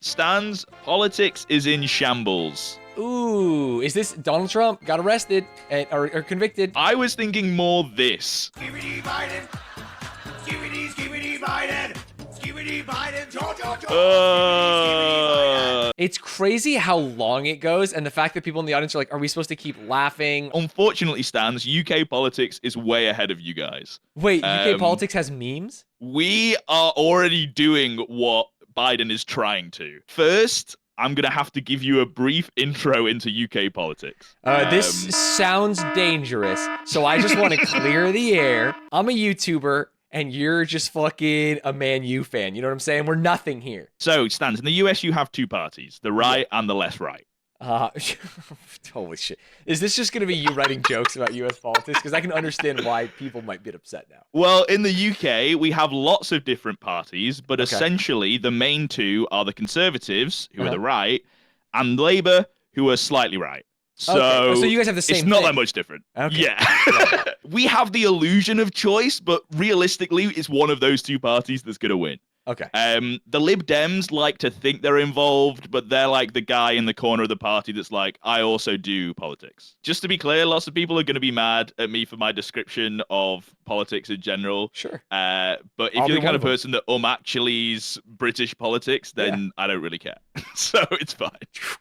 Stanz, politics is in shambles. Ooh, is this Donald Trump got arrested or convicted? I was thinking more this. Skibidi Biden. Skibidi Biden. Skibidi Biden. It's crazy how long it goes, and the fact that people in the audience are like, are we supposed to keep laughing? Unfortunately, Stans, UK politics is way ahead of you guys. Wait, UK politics has memes? We are already doing what Biden is trying to. First, I'm going to have to give you a brief intro into UK politics. This sounds dangerous, so I just want to clear the air. I'm a YouTuber, and you're just fucking a Man U fan. You know what I'm saying? We're nothing here. So, Stans, in the US, you have two parties, the right and the less right. Holy shit. Is this just going to be you writing jokes about US politics? Because I can understand why people might get upset now. Well, in the UK, we have lots of different parties, but essentially the main two are the Conservatives, who are the right, and Labour, who are slightly right. So you guys have the same It's not thing. that much different. Okay. Yeah. We have the illusion of choice, but realistically, it's one of those two parties that's going to win. Okay. The Lib Dems like to think they're involved, but they're like the guy in the corner of the party that's like, I also do politics. Just to be clear, lots of people are going to be mad at me for my description of politics in general. Sure. But if I'll you're be the kind one of of them. person that actually's British politics, then I don't really care. So it's fine.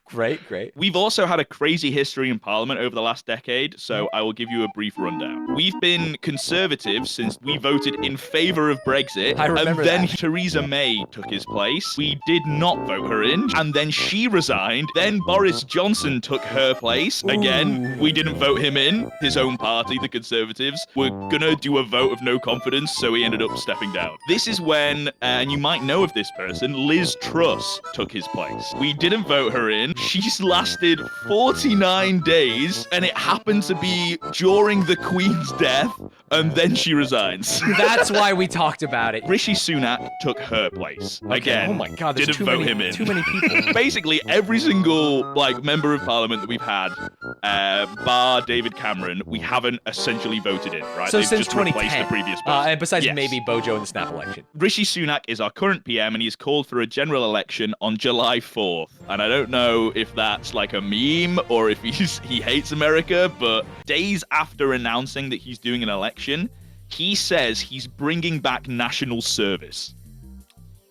Great. We've also had a crazy history in Parliament over the last decade, so I will give you a brief rundown. We've been conservative since we voted in favour of Brexit, I remember and then that. Theresa May took his place. We did not vote her in, and then she resigned. Then Boris Johnson took her place. Again, we didn't vote him in. His own party, the Conservatives, were gonna do a vote of no confidence, so he ended up stepping down. This is when, and you might know of this person, Liz Truss took his place. We didn't vote her in. She's lasted 49 days, and it happened to be during the Queen's death, and then she resigns. That's why we talked about it. Rishi Sunak took her place. Again, Oh my God, there's didn't too vote many, him in. too many people. Basically, every single member of parliament that we've had, bar David Cameron, we haven't essentially voted in, right? So They've since just replaced 2010, the previous person. and besides Yes. maybe Bojo in the snap election. Rishi Sunak is our current PM, and he's called for a general election on July 4th. And I don't know if that's like a meme or if he hates America, but days after announcing that he's doing an election, he says he's bringing back national service.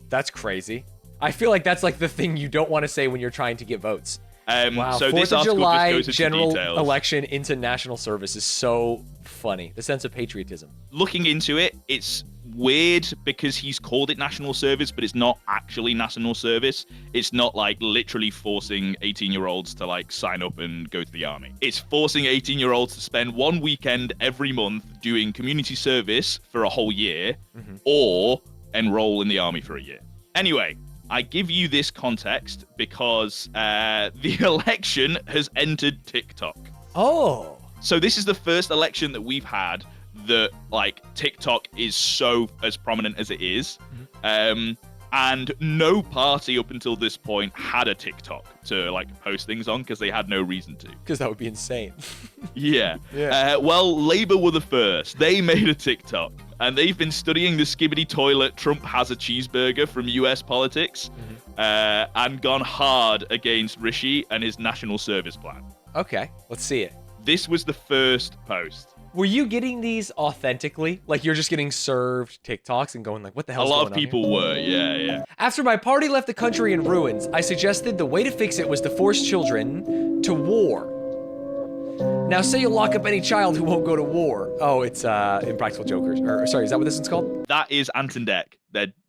That's crazy. I feel like that's like the thing you don't want to say when you're trying to get votes. Wow, So 4th this of article July just goes into general details. election into national service is so funny. The sense of patriotism. Looking into it, it's weird because he's called it national service, but it's not actually national service. It's not like literally forcing 18-year-olds to like sign up and go to the army. It's forcing 18-year-olds to spend one weekend every month doing community service for a whole year or enroll in the army for a year. Anyway, I give you this context because the election has entered TikTok. Oh. So this is the first election that we've had that like TikTok is so as prominent as it is. And no party up until this point had a TikTok to like post things on because they had no reason to. Because that would be insane. Yeah. Yeah. Well, Labour were the first. They made a TikTok. And they've been studying the skibbity toilet Trump has a cheeseburger from US politics and gone hard against Rishi and his national service plan. Okay, let's see it. This was the first post. Were you getting these authentically? Like you're just getting served TikToks and going like, what the hell? A lot of people were, yeah. After my party left the country in ruins, I suggested the way to fix it was to force children to war. Now say you lock up any child who won't go to war. Oh, it's Impractical Jokers. Or sorry, is that what this one's called? That is Ant and Dec.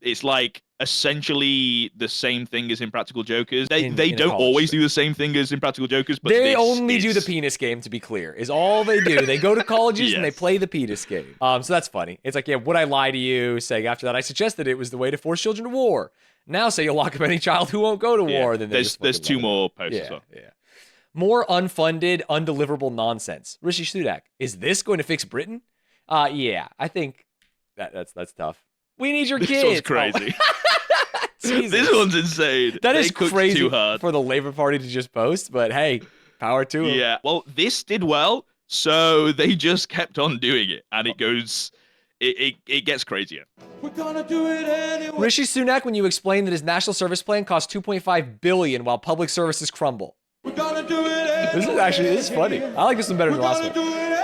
It's like essentially the same thing as Impractical Jokers. They In don't a college always show. do the same thing as Impractical Jokers, but They this only do is- the penis game, to be clear, is all they do. They go to colleges and they Yes. play the penis game. So that's funny. It's like, yeah, would I lie to you? Saying after that, I suggested it was the way to force children to war. Now say you lock up any child who won't go to Yeah. war. Then There's two more posts as well. Yeah. More unfunded, undeliverable nonsense. Rishi Sunak, is this going to fix Britain? Yeah, I think that's tough. We need your This kids. one's crazy. Jesus. This one's insane. That They is cooked crazy too hard. for the Labour Party to just post, but hey, power to them. Yeah. Well, this did well, so they just kept on doing it, and it goes it gets crazier. We're gonna do it anyway. Rishi Sunak, when you explain that his national service plan costs 2.5 billion while public services crumble. We're gonna do it anyway. This is funny. I like this one better than the last We're one. gonna do it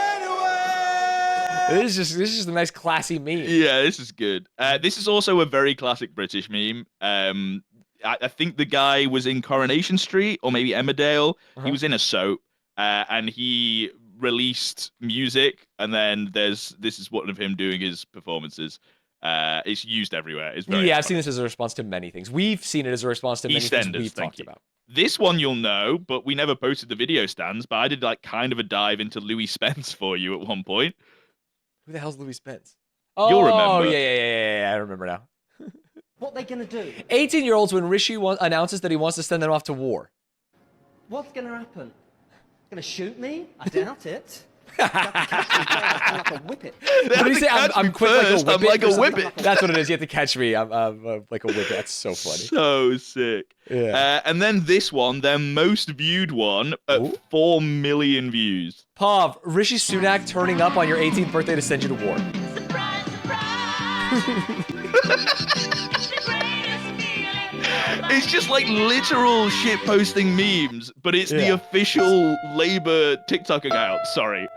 anyway. This is just a nice classy meme. Yeah, this is good. This is also a very classic British meme. I think the guy was in Coronation Street or maybe Emmerdale. He was in a soap, and he released music, and then this is one of him doing his performances. It's used everywhere. It's very I've funny. seen this as a response to many things. We've seen it as a response to many things EastEnders, we've thank talked you. about. This one you'll know, but we never posted the video stands. But I did like kind of a dive into Louis Spence for you at one point. Who the hell's Louis Spence? You'll Oh, remember. yeah. I remember now. What are they gonna do? 18-year-olds when Rishi announces that he wants to send them off to war. What's gonna happen? Gonna shoot me? I doubt it. Like a whippet. What did he say? I'm quick like a first, whippet. I'm like or a something? whippet. That's what it is. You have to catch me. I'm like a whippet. That's so funny. So sick. Yeah. And then this one, their most viewed one, at Ooh. 4 million views. Pav, Rishi Sunak turning up on your 18th birthday to send you to war. Surprise, surprise. It's the greatest feeling. It's just like literal shit posting memes, but it's the Yeah. official Labour TikTok account. Sorry.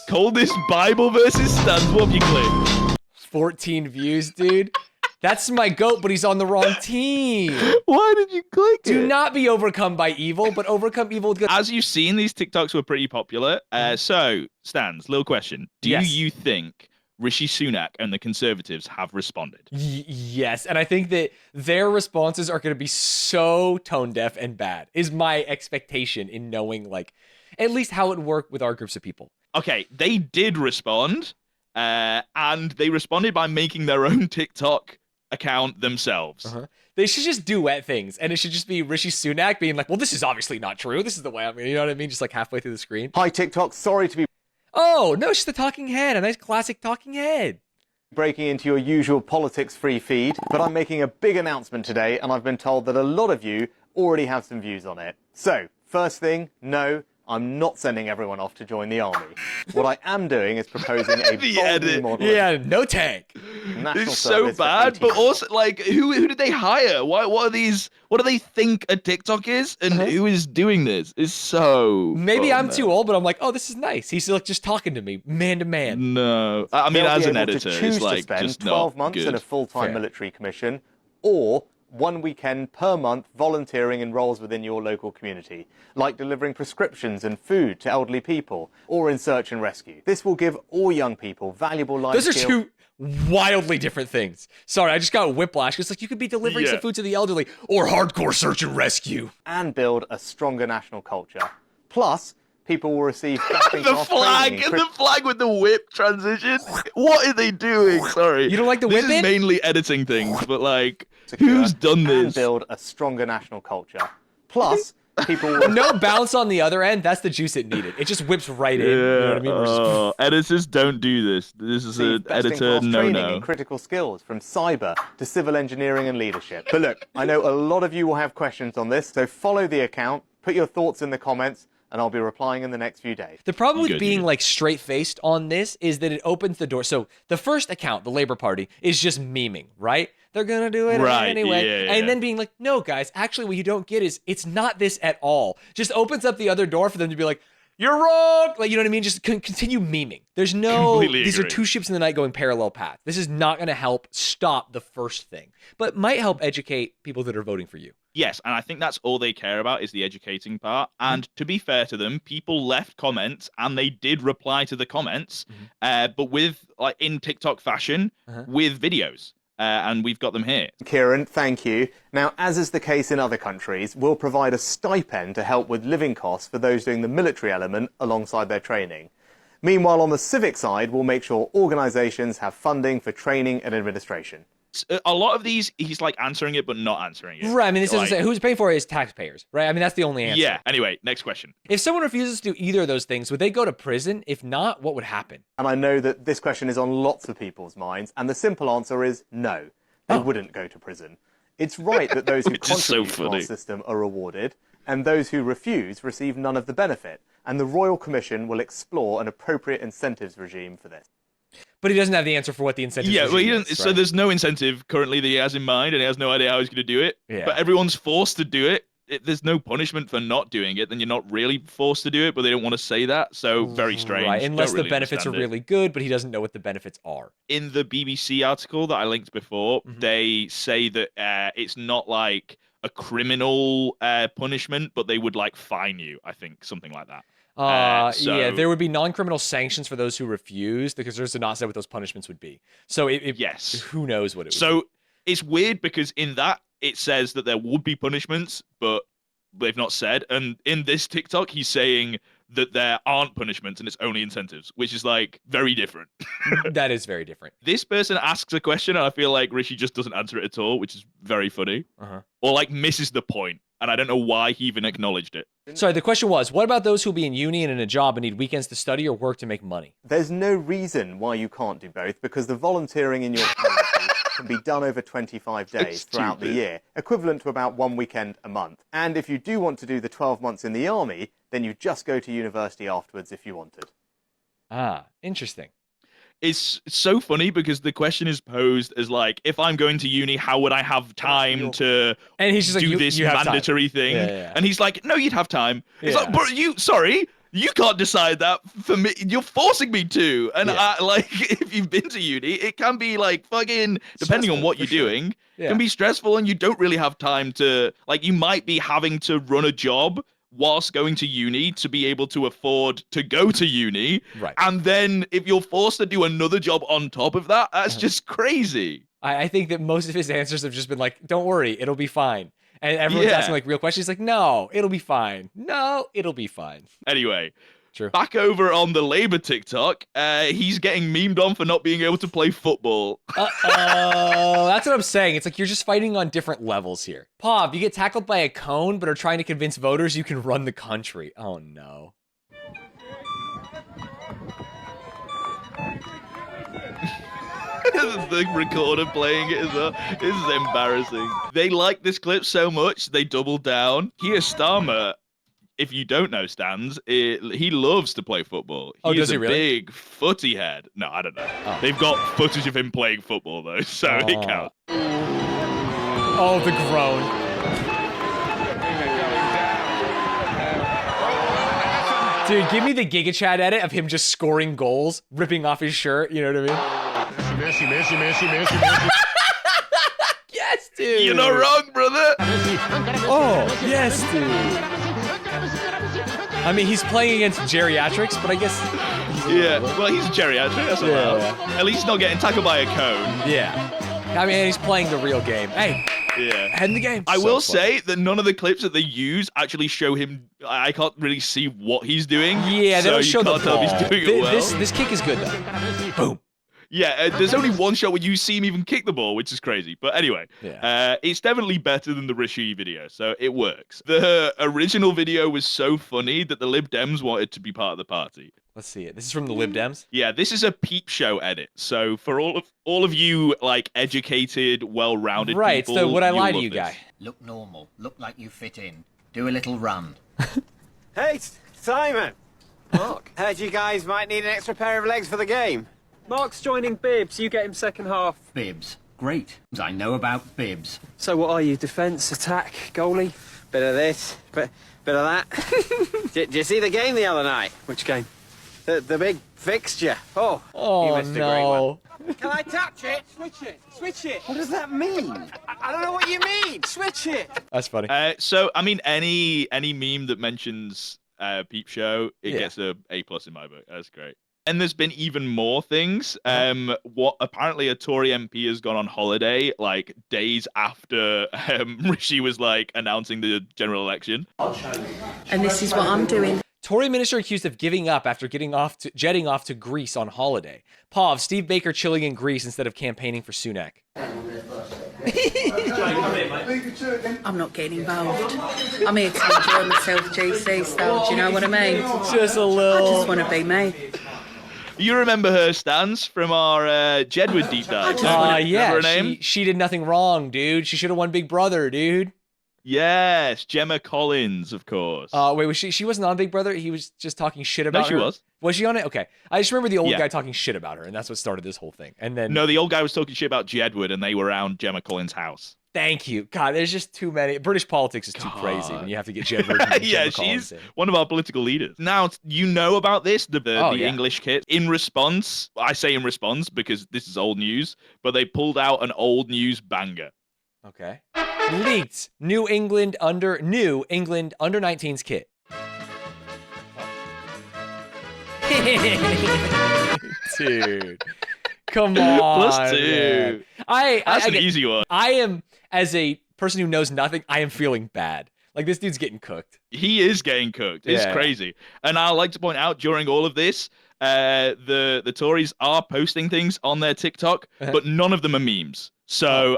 Call this Bible versus Stanz. What have you clicked? 14 views, dude. That's my goat, but he's on the wrong team. Why did you click Do it? not be overcome by evil, but overcome evil with good. As you've seen, these TikToks were pretty popular. So, Stanz, little question. Do Yes. you think Rishi Sunak and the Conservatives have responded? Yes, and I think that their responses are going to be so tone deaf and bad, is my expectation in knowing, like, at least how it would work with our groups of people. Okay, they did respond, and they responded by making their own TikTok account themselves. They should just duet things, and it should just be Rishi Sunak being like, well, this is obviously not true. This is the way I'm, you know what I mean? Just like halfway through the screen. Hi TikTok, sorry to be Oh, no, it's just a talking head, a nice classic talking head. breaking into your usual politics-free feed, but I'm making a big announcement today, and I've been told that a lot of you already have some views on it. So, first thing, no, I'm not sending everyone off to join the army. What I am doing is proposing a The bold edit. new model Yeah, no tank. of national It's so service for bad, 18 but also like, who did they hire? What are these? What do they think a TikTok is? And who is doing this? It's so. Maybe fun, I'm man. too old, but I'm like, oh, this is nice. He's like just talking to me, man to man. No, I mean, They'll as be an able to editor, choose it's like to spend just 12 not months good. in a full-time Fair. military commission, or 1 weekend per month volunteering in roles within your local community, like delivering prescriptions and food to elderly people, or in search and rescue. This will give all young people valuable life Those are skills. two wildly different things. Sorry, I just got whiplash. It's like you could be delivering Yeah. some food to the elderly or hardcore search and rescue. And build a stronger national culture. Plus, people will receive best-in-class The flag training and in the flag with the whip transition. What are they doing? Sorry, You don't like the This whip is in? mainly editing things, but like, secure who's done and this? build a stronger national culture. Plus, people will No bounce on the other end. That's the juice it needed. It just whips right in. You know what I mean? We're just- Oh, editors don't do this. This is an receive editor best-in-class training no-no. in critical skills, from cyber to civil engineering and leadership. But look, I know a lot of you will have questions on this, so follow the account, put your thoughts in the comments, and I'll be replying in the next few days. The problem with Good, being good. like straight-faced on this is that it opens the door. So the first account, the Labor Party, is just memeing, right? They're gonna do it Right, anyway. yeah, And yeah. then being like, no, guys, actually what you don't get is it's not this at all. Just opens up the other door for them to be like, you're wrong. Like, you know what I mean? Just continue memeing. There's no, Completely these are agree. two ships in the night going parallel paths. This is not gonna help stop the first thing, but might help educate people that are voting for you. Yes, and I think that's all they care about is the educating part. And to be fair to them, people left comments and they did reply to the comments, but with like in TikTok fashion, with videos. And we've got them here. Kieran, thank you. Now, as is the case in other countries, we'll provide a stipend to help with living costs for those doing the military element alongside their training. Meanwhile, on the civic side, we'll make sure organisations have funding for training and administration. A lot of these, he's like answering it, but not answering it. Right. I mean, this Like, doesn't say who's paying for it is taxpayers, right? I mean, that's the only answer. Yeah. Anyway, next question. If someone refuses to do either of those things, would they go to prison? If not, what would happen? And I know that this question is on lots of people's minds, and the simple answer is no. They wouldn't go to prison. It's right that those who Which is so contribute to our funny. system are rewarded, and those who refuse receive none of the benefit. And the Royal Commission will explore an appropriate incentives regime for this. But he doesn't have the answer for what the incentive Yeah, well, he regime doesn't. is, So right? there's no incentive currently that he has in mind, and he has no idea how he's going to do it. Yeah. But everyone's forced to do it. There's no punishment for not doing it. Then you're not really forced to do it, but they don't want to say that. So very strange. Right, unless Don't the really benefits are understand it. really good, but he doesn't know what the benefits are. In the BBC article that I linked before, Mhm. they say that it's not like a criminal punishment, but they would like fine you. I think something like that. Yeah, there would be non-criminal sanctions for those who refuse. The conservatives did not say what those punishments would be. So Yes. who knows what it would be. So it's weird because in that it says that there would be punishments, but they've not said. And in this TikTok, he's saying that there aren't punishments and it's only incentives, which is like very different. That is very different. This person asks a question and I feel like Rishi just doesn't answer it at all, which is very funny. Or like misses the point. And I don't know why he even acknowledged it. Sorry, the question was, what about those who'll be in uni and in a job and need weekends to study or work to make money? There's no reason why you can't do both because the volunteering in your community can be done over 25 days throughout the Stupid. year, equivalent to about one weekend a month. And if you do want to do the 12 months in the army, then you just go to university afterwards if you wanted. Ah, interesting. It's so funny because the question is posed as like, if I'm going to uni, how would I have time to And he's just like, do you- this you have time. mandatory thing? Yeah. And he's like, no, you'd have time. It's Yeah. like, bro, you can't decide that for me. You're forcing me to. And Yeah. I, like, if you've been to uni, it can be like fucking, depending on Stressful, what for you're sure. doing, Yeah. can be stressful and you don't really have time to, like, you might be having to run a job whilst going to uni to be able to afford to go to uni. Right. And then if you're forced to do another job on top of that, that's just crazy. I think that most of his answers have just been like, don't worry, it'll be fine. And everyone's Yeah. asking like real questions. He's like, no, it'll be fine. No, it'll be fine. Anyway, True. back over on the Labour TikTok, he's getting memed on for not being able to play football. Uh-oh. That's what I'm saying. It's like you're just fighting on different levels here. Pav, you get tackled by a cone, but are trying to convince voters you can run the country. Oh, no. The recorder playing it as well. This is embarrassing. They like this clip so much, they double down. Keir Starmer, if you don't know Stanz, he loves to play football. Oh, He does is he a really? big footy head. No, I don't know. Oh. They've got footage of him playing football, though, so it Oh. counts. Oh, the groan. Dude, give me the Giga Chat edit of him just scoring goals, ripping off his shirt. You know what I mean? Yes, dude. You're not wrong, brother. Oh, yes, dude. I mean, he's playing against geriatrics, but I guess. Yeah, well, he's geriatric, that's allowed. Yeah. At least he's not getting tackled by a cone. Yeah. I mean, he's playing the real game. Hey, Yeah. head in the game. I So will funny. say that none of the clips that they use actually show him. I can't really see what he's doing. Yeah, they so don't show you the can't tell ball. if he's doing it well. This kick is good though. Boom. Yeah, there's only one shot where you see him even kick the ball, which is crazy. But anyway, Yeah. it's definitely better than the Rishi video, so it works. The original video was so funny that the Lib Dems wanted to be part of the party. Let's see it. This is from the Lib Dems. Yeah, this is a peep show edit. So for all of you like educated, well-rounded Right. people, So would I you'll lie to love you, this. guy? Look normal. Look like you fit in. Do a little run. Hey, Simon! Mark? Heard you guys might need an extra pair of legs for the game. Mark's joining Bibbs. You get him second half. Bibs. Great. I know about bibs. So what are you? Defence, attack, goalie? Bit of this, bit of that. Did you see the game the other night? Which game? The big fixture. Oh, you Oh missed a great one. no. Can I touch it? Switch it. Switch it. What does that mean? I don't know what you mean. Switch it. That's funny. So I mean, any meme that mentions Peep Show, it Yeah. gets a A+ in my book. That's great. And there's been even more things. What apparently a Tory MP has gone on holiday like days after Rishi was like announcing the general election. And this is what I'm doing. Tory minister accused of giving up after jetting off to Greece on holiday. Pav, Steve Baker chilling in Greece instead of campaigning for Sunak. I'm not getting involved. I'm here to enjoy myself, GC style. Do you know what I mean? Just a I little. just want to be me. You remember her, Stanz, from our Jedward deep dive? Remember Yeah, her name? she did nothing wrong, dude. She should have won Big Brother, dude. Yes, Gemma Collins, of course. Wait, was she wasn't on Big Brother? He was just talking shit about she her? was. Was she on it? Okay. I just remember the old Yeah. guy talking shit about her, and that's what started this whole thing. And then No, the old guy was talking shit about Jedward, and they were around Gemma Collins' house. thank you. God, there's just too many. British politics is too crazy when you have to get Jed Virgin and Yeah, Gemma Collins she's in. one of our political leaders. Now, you know about this, the yeah. English kit. In response, I say in response because this is old news, but they pulled out an old news banger. Okay. Leaked New England under 19s kit. Dude. Come on. +2. Man. That's an get- easy one. I am, as a person who knows nothing, I am feeling bad. Like, this dude's getting cooked. He is getting cooked. It's Yeah. crazy. And I like to point out during all of this, the Tories are posting things on their TikTok, but none of them are memes. So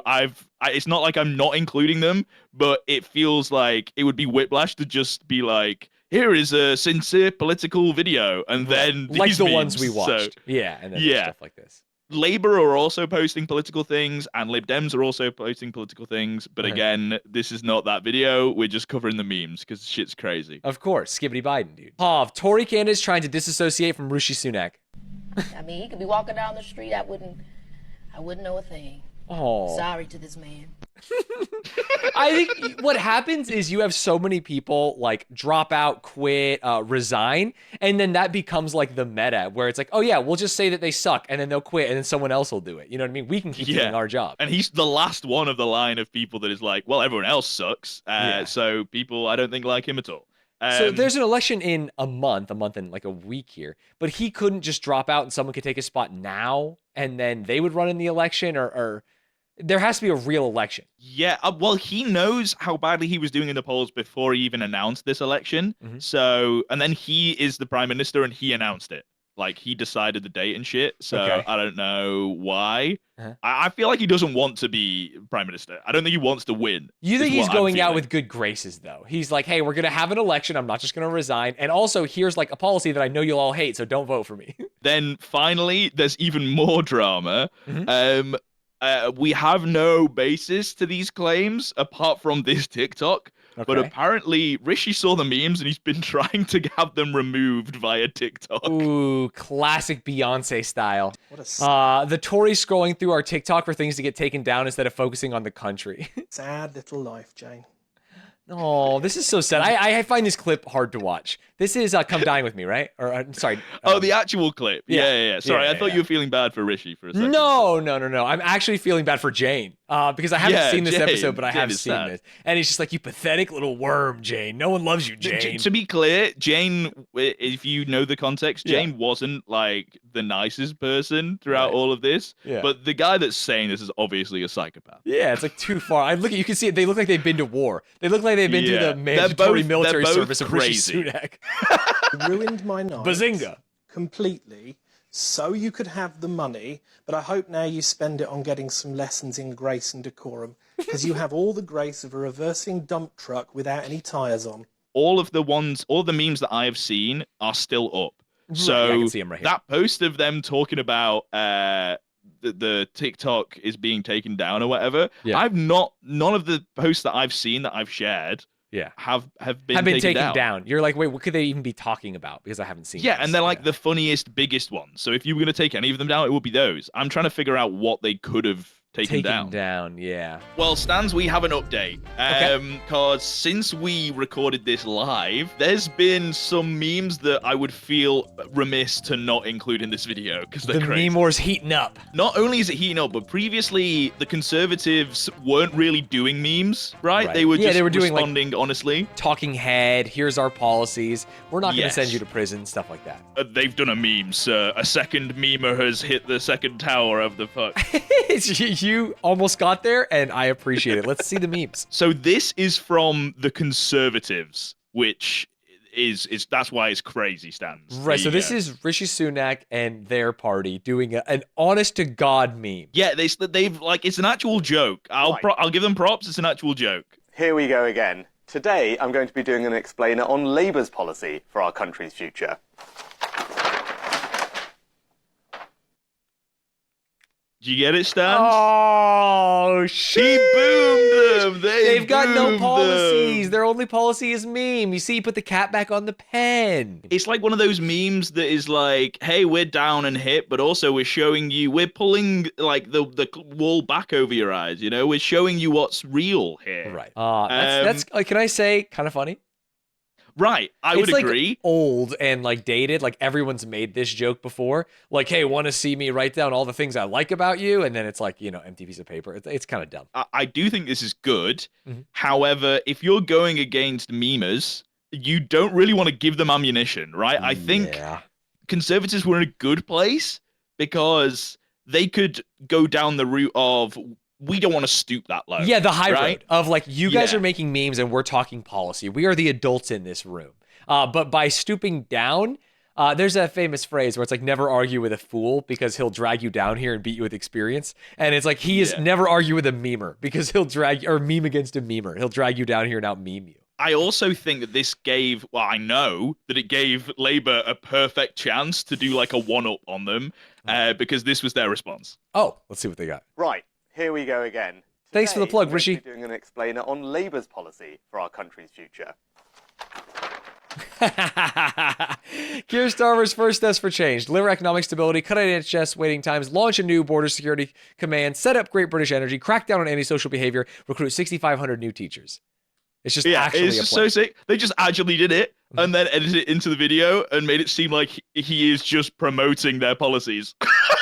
it's not like I'm not including them, but it feels like it would be whiplash to just be like, here is a sincere political video, and then Like these the memes. ones we watched. So, Yeah, and then yeah. stuff like this. Labour are also posting political things, and Lib Dems are also posting political things. But again, this is not that video. We're just covering the memes because shit's crazy. Of course, Skibbity Biden, dude. Tory candidates trying to disassociate from Rishi Sunak. I mean, he could be walking down the street. I wouldn't know a thing. Oh. Sorry to this man. I think what happens is you have so many people like drop out, quit, resign, and then that becomes like the meta where it's like, oh yeah, we'll just say that they suck, and then they'll quit, and then someone else will do it. You know what I mean? We can keep doing our job. And he's the last one of the line of people that is like, well, everyone else sucks. So people, I don't think, like him at all. So there's an election in a month and like a week here, but he couldn't just drop out and someone could take his spot now, and then they would run in the election, or there has to be a real election. Yeah, well, he knows how badly he was doing in the polls before he even announced this election. So, and then he is the prime minister and he announced it. Like, he decided the date and shit. So, I don't know why. I feel like he doesn't want to be prime minister. I don't think he wants to win. You think is he's what I'm going out feeling. with good graces, though? He's like, hey, we're going to have an election. I'm not just going to resign. And also, here's like a policy that I know you'll all hate, so don't vote for me. Then, finally, there's even more drama. We have no basis to these claims apart from this TikTok. But apparently, Rishi saw the memes and he's been trying to have them removed via TikTok. Ooh, classic Beyonce style. The Tories scrolling through our TikTok for things to get taken down instead of focusing on the country. Sad little life, Jane. Oh, this is so sad. I find this clip hard to watch. This is Come Dine With Me, right? Or sorry. The actual clip. Yeah. Sorry, I thought you were feeling bad for Rishi for a second. No. I'm actually feeling bad for Jane because I haven't seen this episode, but I have seen this. And he's just like, you pathetic little worm, Jane. No one loves you, Jane. To be clear, Jane, if you know the context, Jane wasn't like the nicest person throughout all of this. Yeah. But the guy that's saying this is obviously a psychopath. Yeah, it's like too far. You can see it. They look like they've been to war. They look like they've been through the mandatory military service of Rishi Sunak. Ruined my night. Bazinga. Completely. So you could have the money, but I hope now you spend it on getting some lessons in grace and decorum, because you have all the grace of a reversing dump truck without any tyres on. All the memes that I have seen are still up. So I can see 'em right here. that post of them talking about the TikTok is being taken down or whatever. Yeah. None of the posts that I've seen that I've shared. Have been taken down. You're like, wait, what could they even be talking about? Because I haven't seen. Yeah, this. and they're like the funniest, biggest ones. So if you were going to take any of them down, it would be those. I'm trying to figure out what they could have taken down. Yeah. Well, Stanz, we have an update. Because since we recorded this live, there's been some memes that I would feel remiss to not include in this video because they're The crazy. meme war's heating up. Not only is it heating up, but previously the Conservatives weren't really doing memes, right? They were just they were doing responding honestly. Talking head, here's our policies. We're not going to Yes. send you to prison, stuff like that. They've done a meme, sir. A second memer has hit the second tower of the fuck. You almost got there, and I appreciate it. Let's see the memes. So this is from the Conservatives, which is that's why it's crazy, Stanz. Right, so this is Rishi Sunak and their party doing an honest-to-God meme. Yeah, they've like, it's an actual joke. I'll give them props, it's an actual joke. Here we go again. Today, I'm going to be doing an explainer on Labour's policy for our country's future. Do you get it, Stanz? Oh, shit. He boomed them. They've got no boomed policies. them. Their only policy is meme. You see, you put the cat back on the pen. It's like one of those memes that is like, hey, we're down and hip, but also we're showing you, we're pulling like the wall back over your eyes, you know? We're showing you what's real here. Right. That's can I say, kind of funny? Right, I would it's like agree. Old and like dated. Like everyone's made this joke before. Like, hey, want to see me write down all the things I like about you? And then it's like, empty piece of paper. It's kind of dumb. I do think this is good. Mm-hmm. However, if you're going against memers, you don't really want to give them ammunition, right? I think conservatives were in a good place because they could go down the route of, we don't want to stoop that low. Yeah, the high right? road of like, you guys are making memes and we're talking policy. We are the adults in this room. But by stooping down, there's that famous phrase where it's like, never argue with a fool because he'll drag you down here and beat you with experience. And it's like, he is never argue with a memer because he'll drag, or meme against a memer. He'll drag you down here and out meme you. I also think that this gave, well, I know that it gave Labour a perfect chance to do like a one-up on them because this was their response. Oh, let's see what they got. Right, here we go again. Thanks for the plug, Today, Rishi. we're doing an explainer on Labour's policy for our country's future. Keir Starmer's first steps for change: deliver economic stability, cut out NHS waiting times, launch a new border security command, set up Great British Energy, crack down on antisocial behavior, recruit 6,500 new teachers. It's just actually it's just so sick. They just actually did it and then edited it into the video and made it seem like he is just promoting their policies.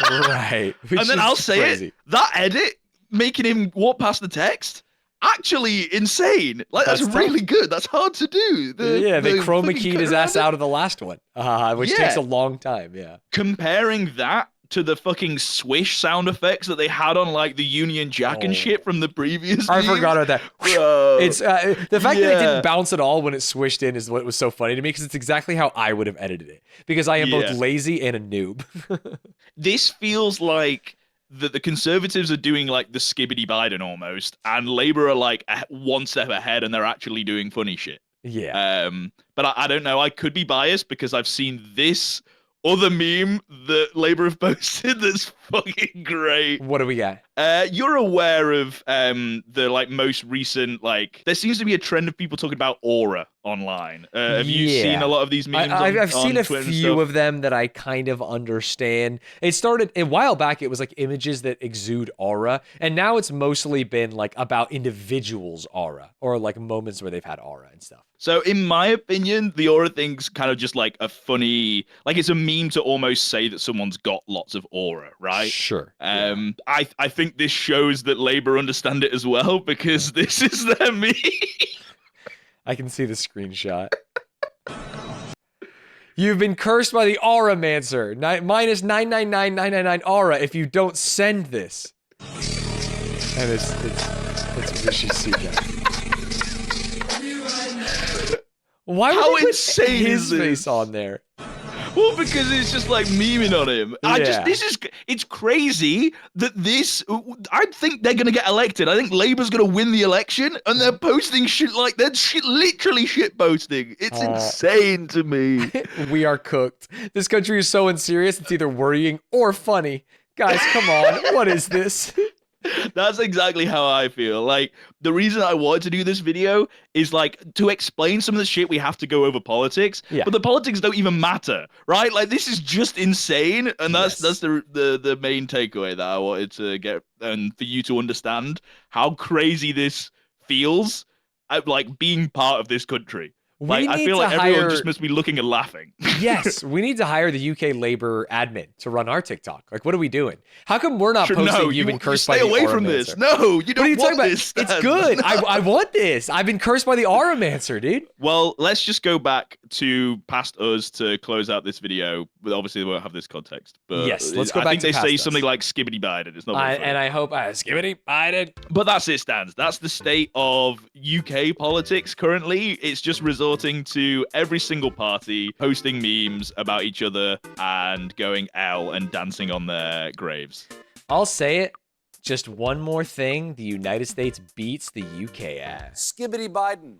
Right. And then I'll say it, that edit making him walk past the text, actually insane. Like that's really good. That's hard to do. They chroma keyed his ass out of the last one, which takes a long time. Yeah. Comparing that to the fucking swish sound effects that they had on like the Union Jack and shit from the previous. I forgot about that. Bro. It's the fact that it didn't bounce at all when it swished in is what was so funny to me, because it's exactly how I would have edited it, because I am both lazy and a noob. This feels like that the Conservatives are doing like the Skibbity Biden almost, and Labour are like one step ahead and they're actually doing funny shit. Yeah. But I don't know. I could be biased because I've seen this other meme that Labour have posted that's fucking great. What do we got? You're aware of the like most recent, like there seems to be a trend of people talking about aura online. Have you seen a lot of these memes? I've seen a Twitter and few stuff? of them that I kind of understand. It started a while back. It was like images that exude aura, and now it's mostly been like about individuals' aura or like moments where they've had aura and stuff. So in my opinion, the aura thing's kind of just like a funny, like it's a meme to almost say that someone's got lots of aura, right? Sure. I think this shows that Labour understand it as well, because this is their meme. I can see the screenshot. You've been cursed by the Aura-mancer. Minus 999,999 aura if you don't send this. And it's Rishi Sunak. Why would they put his face on there? Well, because it's just like memeing on him. It's crazy that I think they're going to get elected. I think Labour's going to win the election, and they're posting shit like that. Literally shit posting. It's insane to me. We are cooked. This country is so unserious, it's either worrying or funny. Guys, come on. What is this? That's exactly how I feel. Like, the reason I wanted to do this video is like to explain some of the shit we have to go over politics, but the politics don't even matter, right? Like, this is just insane, and that's the main takeaway that I wanted to get, and for you to understand how crazy this feels, like being part of this country. Like, I feel like everyone just must be looking and laughing. Yes, we need to hire the UK Labour admin to run our TikTok. Like, what are we doing? How come we're not posting you've been cursed by the Stay away from this. No, you don't want this. It's good. I want this. I've been cursed by the Aura-mancer, dude. Well, let's just go back to past us to close out this video. But obviously, they won't have this context. But yes, let's go back I think to they past say us. something like Skibbity Biden. It's not very funny. And I hope Skibbity Biden. But that's it, Stanz. That's the state of UK politics currently. It's just resorting to every single party posting memes about each other and going L and dancing on their graves. I'll say it. Just one more thing. The United States beats the UK ass. Skibbity Biden.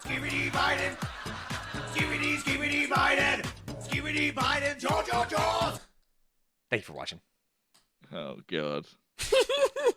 Skibbity Biden. Skibbity Biden. Skibbity Biden. George. Thank you for watching. Oh, God.